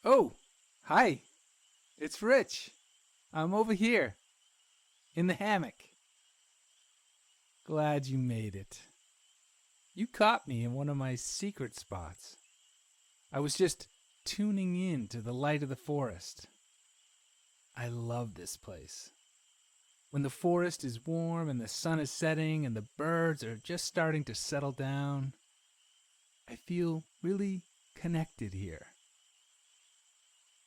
Oh, hi. It's Rich. I'm over here in the hammock. Glad you made it. You caught me in one of my secret spots. I was just tuning in to the light of the forest. I love this place. When the forest is warm and the sun is setting and the birds are just starting to settle down, I feel really connected here.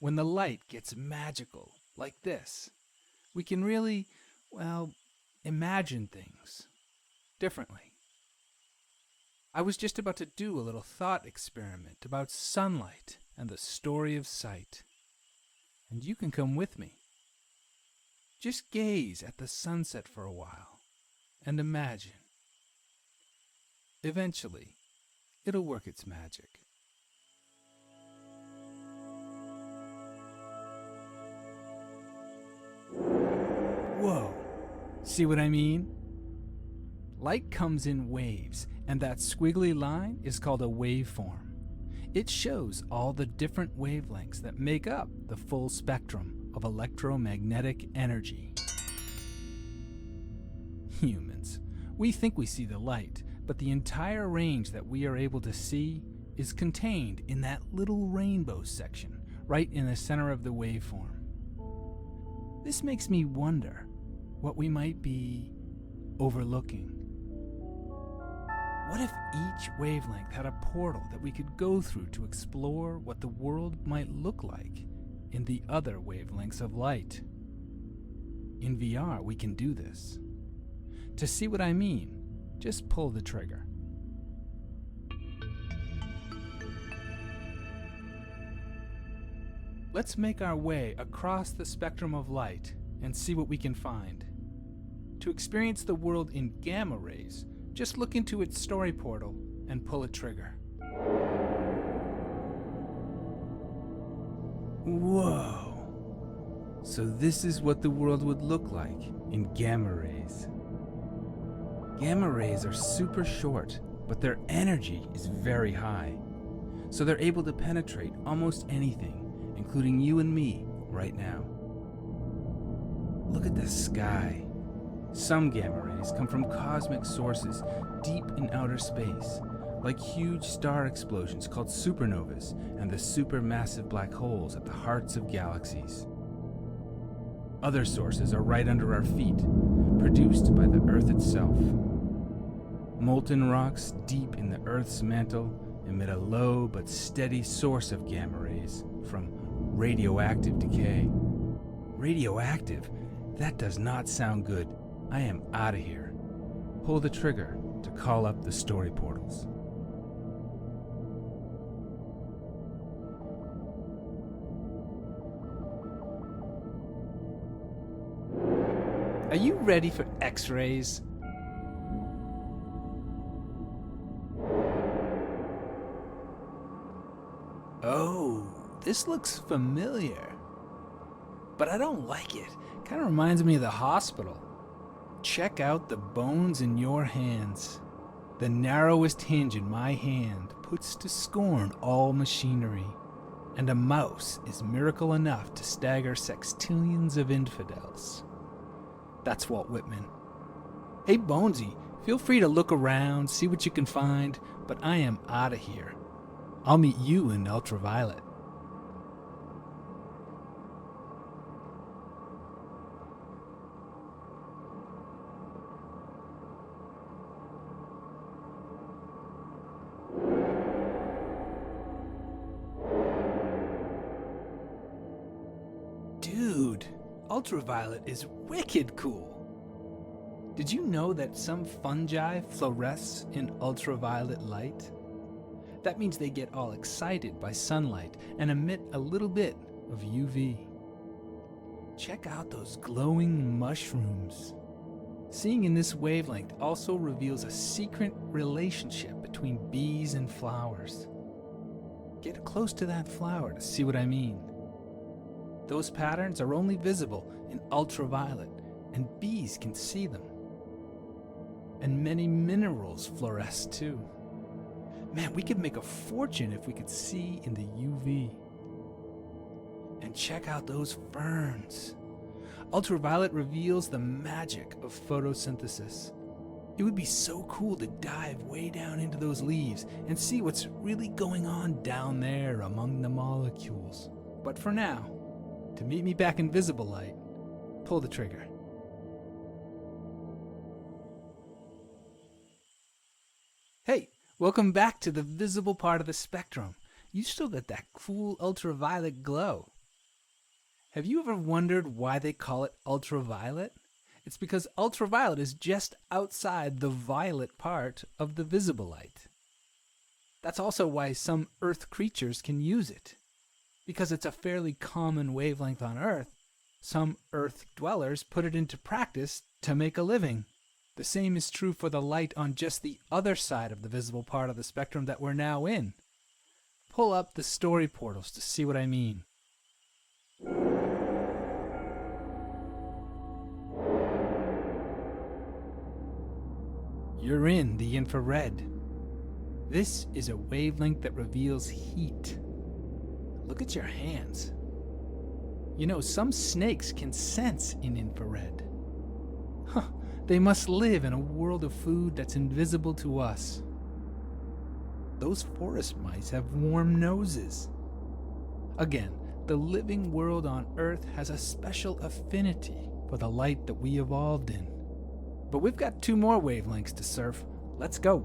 When the light gets magical, like this, we can really, imagine things differently. I was just about to do a little thought experiment about sunlight and the story of sight. And you can come with me. Just gaze at the sunset for a while and imagine. Eventually, it'll work its magic. Whoa, see what I mean? Light comes in waves, and that squiggly line is called a waveform. It shows all the different wavelengths that make up the full spectrum of electromagnetic energy. Humans, we think we see the light, but the entire range that we are able to see is contained in that little rainbow section right in the center of the waveform. This makes me wonder what we might be overlooking. What if each wavelength had a portal that we could go through to explore what the world might look like in the other wavelengths of light? In VR, we can do this. To see what I mean, just pull the trigger. Let's make our way across the spectrum of light and see what we can find. To experience the world in gamma rays, just look into its story portal and pull a trigger. Whoa! So this is what the world would look like in gamma rays. Gamma rays are super short, but their energy is very high. So they're able to penetrate almost anything, including you and me right now. Look at the sky. Some gamma rays come from cosmic sources deep in outer space, like huge star explosions called supernovas and the supermassive black holes at the hearts of galaxies. Other sources are right under our feet, produced by the Earth itself. Molten rocks deep in the Earth's mantle emit a low but steady source of gamma rays from radioactive decay. Radioactive? That does not sound good. I am out of here. Pull the trigger to call up the story portals. Are you ready for X-rays? Oh, this looks familiar. But I don't like it. Kind of reminds me of the hospital. Check out the bones in your hands. The narrowest hinge in my hand puts to scorn all machinery. And a mouse is miracle enough to stagger sextillions of infidels. That's Walt Whitman. Hey Bonesy, feel free to look around, see what you can find, but I am out of here. I'll meet you in Ultraviolet. Dude, Ultraviolet is wicked cool. Did you know that some fungi fluoresce in ultraviolet light? That means they get all excited by sunlight and emit a little bit of UV. Check out those glowing mushrooms. Seeing in this wavelength also reveals a secret relationship between bees and flowers. Get close to that flower to see what I mean. Those patterns are only visible in ultraviolet, and bees can see them. And many minerals fluoresce too. Man, we could make a fortune if we could see in the UV. and check out those ferns. Ultraviolet reveals the magic of photosynthesis. It would be so cool to dive way down into those leaves and see what's really going on down there among the molecules. But for now, to meet me back in visible light, pull the trigger. Hey, welcome back to the visible part of the spectrum. You still got that cool ultraviolet glow. Have you ever wondered why they call it ultraviolet? It's because ultraviolet is just outside the violet part of the visible light. That's also why some Earth creatures can use it. Because it's a fairly common wavelength on Earth, some Earth dwellers put it into practice to make a living. The same is true for the light on just the other side of the visible part of the spectrum that we're now in. Pull up the story portals to see what I mean. You're in the infrared. This is a wavelength that reveals heat. Look at your hands. You know, some snakes can sense in infrared. They must live in a world of food that's invisible to us. Those forest mice have warm noses. Again, the living world on Earth has a special affinity for the light that we evolved in. But we've got 2 more wavelengths to surf. Let's go.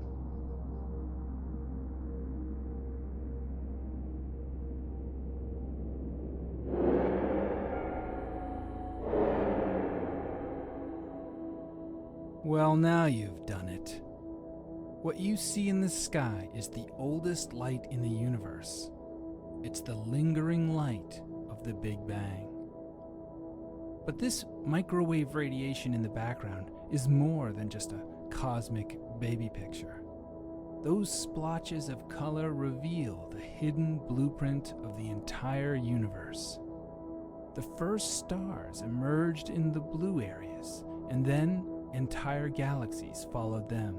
Well, now you've done it. What you see in the sky is the oldest light in the universe. It's the lingering light of the Big Bang. But this microwave radiation in the background is more than just a cosmic baby picture. Those splotches of color reveal the hidden blueprint of the entire universe. The first stars emerged in the blue areas, and then entire galaxies followed them.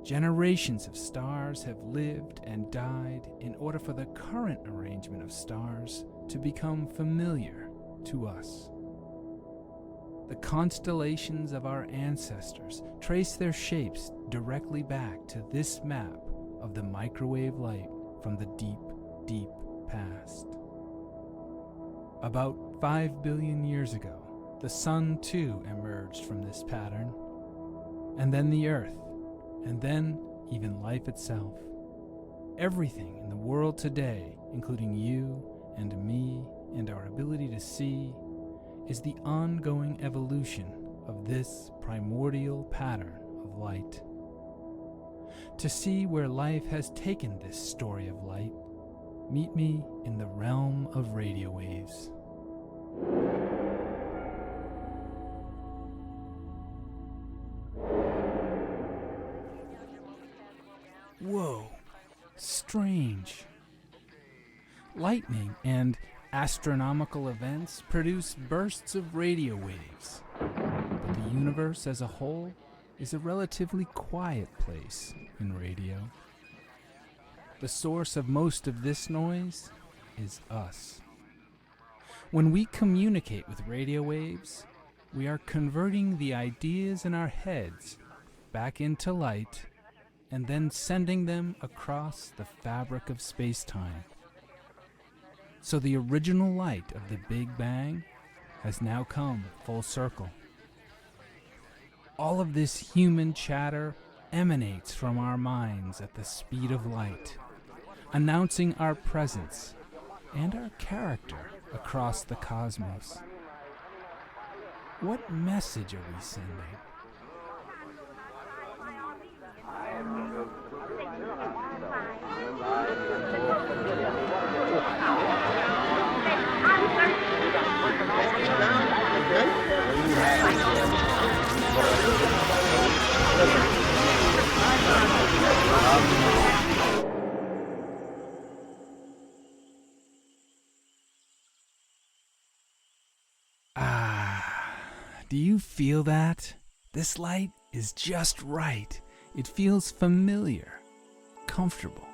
Generations of stars have lived and died in order for the current arrangement of stars to become familiar to us. The constellations of our ancestors trace their shapes directly back to this map of the microwave light from the deep, deep past. About 5 billion years ago, the sun too emerged from this pattern, and then the Earth, and then even life itself. Everything in the world today, including you and me and our ability to see, is the ongoing evolution of this primordial pattern of light. To see where life has taken this story of light, meet me in the realm of radio waves. Whoa, strange. Lightning and astronomical events produce bursts of radio waves, but the universe as a whole is a relatively quiet place in radio. The source of most of this noise is us. When we communicate with radio waves, we are converting the ideas in our heads back into light and then sending them across the fabric of space-time. So the original light of the Big Bang has now come full circle. All of this human chatter emanates from our minds at the speed of light, announcing our presence and our character across the cosmos. What message are we sending? Do you feel that? This light is just right. It feels familiar, comfortable.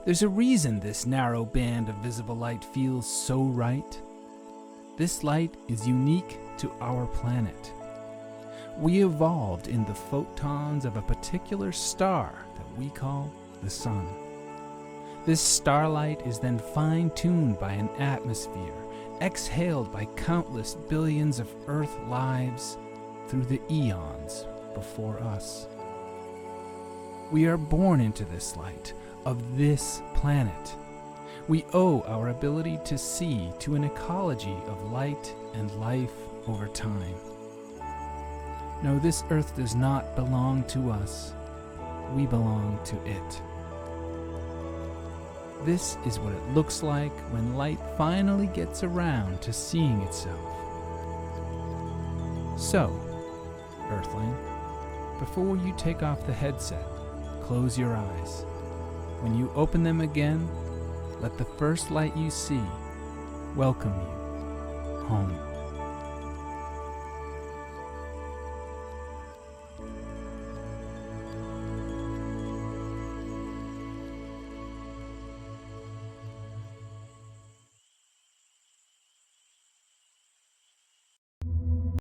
There's a reason this narrow band of visible light feels so right. This light is unique to our planet. We evolved in the photons of a particular star that we call the Sun. This starlight is then fine-tuned by an atmosphere, exhaled by countless billions of Earth lives through the eons before us. We are born into this light of this planet. We owe our ability to see to an ecology of light and life over time. No, this Earth does not belong to us. We belong to it. This is what it looks like when light finally gets around to seeing itself. So, Earthling, before you take off the headset, close your eyes. When you open them again, let the first light you see welcome you home.